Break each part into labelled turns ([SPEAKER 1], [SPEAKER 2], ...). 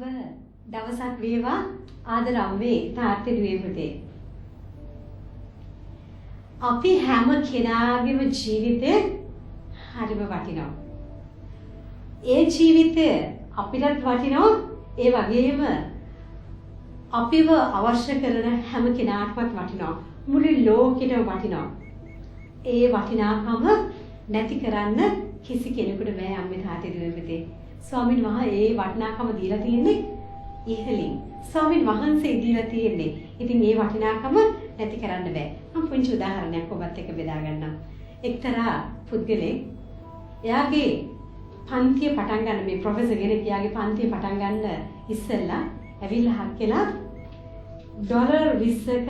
[SPEAKER 1] සුබ දවසක් වේවා ආදරම්වේ තාත්තේ දුවේ පුතේ. අපි හැම කෙනාගේම ජීවිතේ හරිම වටිනවා. ඒ ජීවිතය අපිටත් වටිනවා. ඒ වගේම අපිව අවශ්‍ය කරන හැම කෙනාටවත් වටිනවා. මුළු ලෝකෙටම වටිනවා. ඒ වටිනාකම නැති කරන්න කිසි කෙනෙකුට බෑ අම්මේ තාත්තේ දුවේ පුතේ. ස්වාමීන් වහන්සේ ඒ වටිනාකම දීලා තියෙන්නේ ඉහළින්. ස්වාමීන් වහන්සේ දීලා තියෙන්නේ. ඉතින් ඒ වටිනාකම නැති කරන්න බෑ. මම පුංචි උදාහරණයක් ඔබත් එක්ක බෙදා ගන්නම්. එක්තරා පුද්ගලෙක් එයාගේ පන්තිය පටන් ගන්න මේ ප්‍රොෆෙසර් කෙනෙක් එයාගේ පන්තිය පටන් ගන්න ඉස්සෙල්ලා ඇවිල්ලා හක්කලා ඩොලර් 20ක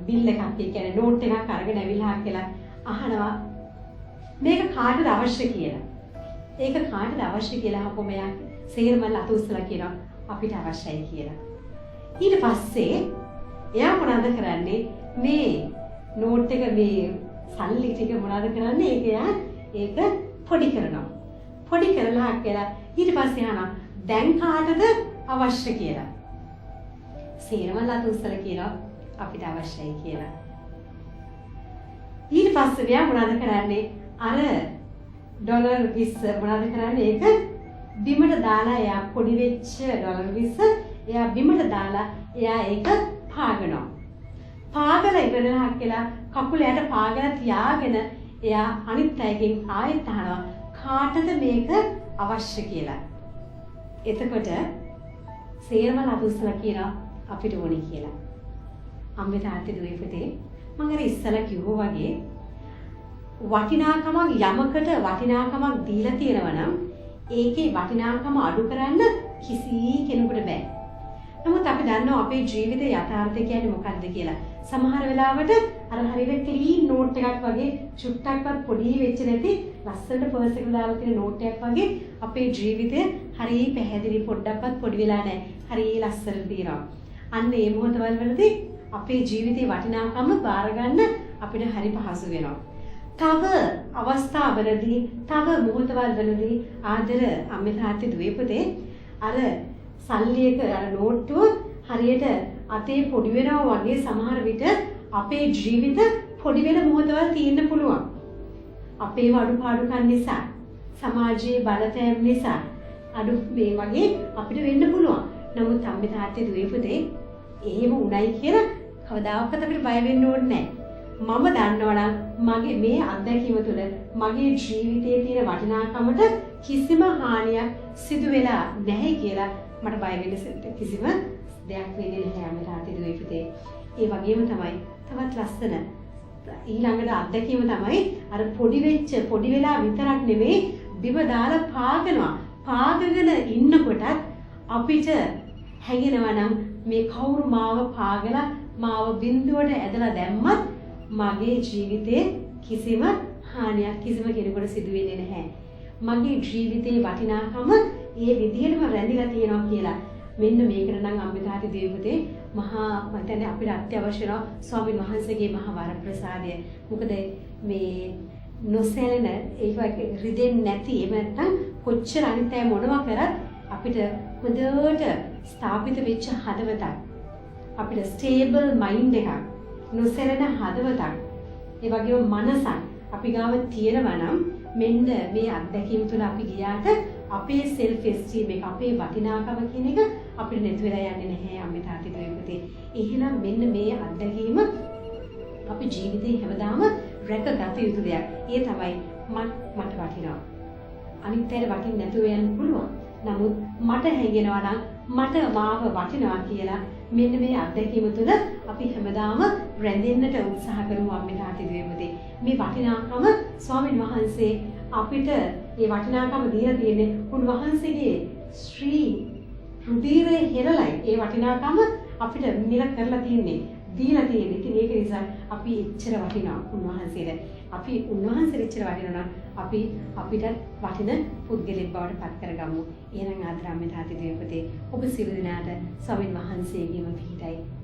[SPEAKER 1] බිල් එකක් ඒ කියන්නේ නෝට් එකක් අරගෙන ඇවිල්ලා හක්කලා අහනවා මේක කාටද අවශ්‍ය කියලා. ඒක කාටද අවශ්‍ය කියලා අහපුවම එයා සේරමල් අත උස්සලා කියනවා අපිට අවශ්‍යයි කියලා. ඊට පස්සේ එයා මොනවද කරන්නේ මේ නෝට් එක මේ සල්ලි ටික මොනවද කරන්නේ ඒක පොඩි කරනවා. පොඩි කරලා කියලා ඊට පස්සේ අහනවා දැන් කාටද අවශ්‍ය කියලා. සේරමල් අත උස්සලා කියනවා අපිට අවශ්‍යයි කියලා. ඊට පස්සේ එයා මොනවද කරන්නේ අර ඩොලර් 20 මොනවද කරන්නේ ඒක බිමට දාලා එයා පොඩි වෙච්ච ඩොලර් 20 එයා බිමට දාලා එයා ඒක පාගනවා. පාගලා ඉවරලා කියලා කකුල යට පාගලා තියාගෙන එයා අනිත් අයගෙන් ආයෙත් අහනවා කාටද මේක අවශ්‍ය කියලා. එතකොට සේරම ලබුස්සලා කියනවා අපිට ඕනේ කියලා. අම්මේ තාත්තේ දුවේ පුතේ මම අර ඉස්සලා කිව්වා වගේ වටිනාකමක් යමකට වටිනාකමක් දීලා තියෙනවා නම් ඒකේ වටිනාකම අඩු කරන්න කිසි කෙනෙකුට බෑ. නමුත් අපි දන්නවා අපේ ජීවිතේ යථාර්ථය කියන්නේ මොකක්ද කියලා. සමහර වෙලාවට අර හරියට ක්ලීන් නෝට් එකක් වගේ චුට්ටක්වත් පොඩි වෙච්ච නැති ලස්සනට පර්ස් එකට දාලා තියෙන නෝට් එකක් වගේ අපේ ජීවිතය හරිය පැහැදිලි පොඩ්ඩක්වත් පොඩි වෙලා නැහැ. හරිය ලස්සනට තියෙනවා. අන්න ඒ මොහොතවල වලදී අපේ ජීවිතේ වටිනාකම බාර ගන්න අපිට හරි පහසු වෙනවා. තව අවස්ථාවලදී තව මොහොතවල් වලදී ආදර අම්මේ තාත්තේ දුවේ පුතේ අර සල්ලියක අර නෝට්ටුව හරියට අතේ පොඩි වෙනවා වගේ සමහර විට අපේ ජීවිත පොඩි වෙන මොහොතවල් තියෙන්න පුළුවන්. අපේ අඩුපාඩුකම් නිසා සමාජයේ බලපෑම් නිසා අඩු මේ වගේ අපිට වෙන්න පුළුවන්. නමුත් අම්මේ තාත්තේ දුවේ පුතේ එහෙම උණයි කියලා කවදාකවත් අපිට බය වෙන්න ඕනේ නැහැ. මම දන්නවා නම් මගේ මේ අත්දැකීම තුළ මගේ ජීවිතයේ තියෙන වටිනාකමට කිසිම හානියක් සිදු වෙලා නැහැ කියලා මට බය වෙන්න කිසිම දෙයක් වෙන්නේ නැහැ අම්මේ තාත්තේ දුවේ පුතේ. ඒ වගේම තමයි තවත් ලස්සන ඊළඟට අත්දැකීම තමයි අර පොඩි වෙලා විතරක් නෙමෙයි බිම දාලා පාගනවා. පාගගෙන ඉන්නකොටත් අපිට හැඟෙනවා නම් මේ කවුරු මාව පාගලා මාව බිඳුවට ඇදලා දැම්මත් මගේ ජීවිතේ කිසිම හානියක් කිසිම කෙනෙකුට සිදු වෙන්නේ නැහැ. මගේ ජීවිතේ වටිනාකම ඒ විදිහටම රැඳිලා තියෙනවා කියලා. මෙන්න මේකට නම් අම්මේ තාත්තේ දුවේ පුතේ මහා මම හිතන්නේ අපිට අත්‍යවශ්‍ය වෙනවා ස්වාමීන් වහන්සේගේ මහා වරප්‍රසාදය. මොකද මේ නොසැලෙන ඒක රිදෙන්නේ නැති එහෙම නැත්නම් කොච්චර අනිත් අය මොනවා කරත් අපිට හොඳට ස්ථාපිත වෙච්ච හදවතක් අපිට ස්ටේබල් මයින්ඩ් එකක් නොසැලෙන හදවතක් ඒ වගේම මනසක් අපි ගාව තියෙනවා නම් මෙන්න මේ අත්දැකීම් තුළ අපි ගියාට අපේ සෙල්ෆ් එස්ටීම් එක අපේ වටිනාකම කියන එක අපිට නැති වෙලා යන්නේ නැහැ අම්මේ තාත්තේ දුවේ පුතේ. එහෙනම් මෙන්න මේ අත්දැකීම අපි ජීවිතේ හැමදාම රැකගත යුතු දෙයක්. ඒ තමයි මට වටිනවා. අනිත් අයට වටින්නේ නැතුව යන්න පුළුවන්. නමුත් මට හැඟෙනවා නම් මට මාව වටිනවා කියලා මෙන්න මේ අත්දැකීම තුළ අපි හැමදාම රැඳෙන්නට උත්සාහ කරමු අම්මේ තාත්තේ දුවේ පුතේ. මේ වටිනාකම ස්වාමීන් වහන්සේ අපිට මේ වටිනාකම දීලා තියෙන්නේ උන්වහන්සේගේ ශ්‍රී රුධිරේ හෙරලයි. ඒ වටිනාකම අපිට මිල කරලා තියෙන්නේ දීලා තියෙන්නේ. ඉතින් ඒක නිසා අපි එච්චර වටිනවා උන්වහන්සේට. අපි උන්වහන්සේට එච්චර වටිනවා නම් අපි අපිට වටින පුද්ගලෙක් බවට පත් කරගමු. එහෙනම් ආදර අම්මේ තාත්තේ දුවේ පුතේ ඔබ සියලු දෙනාට ස්වාමීන් වහන්සේගේම පිහිටයි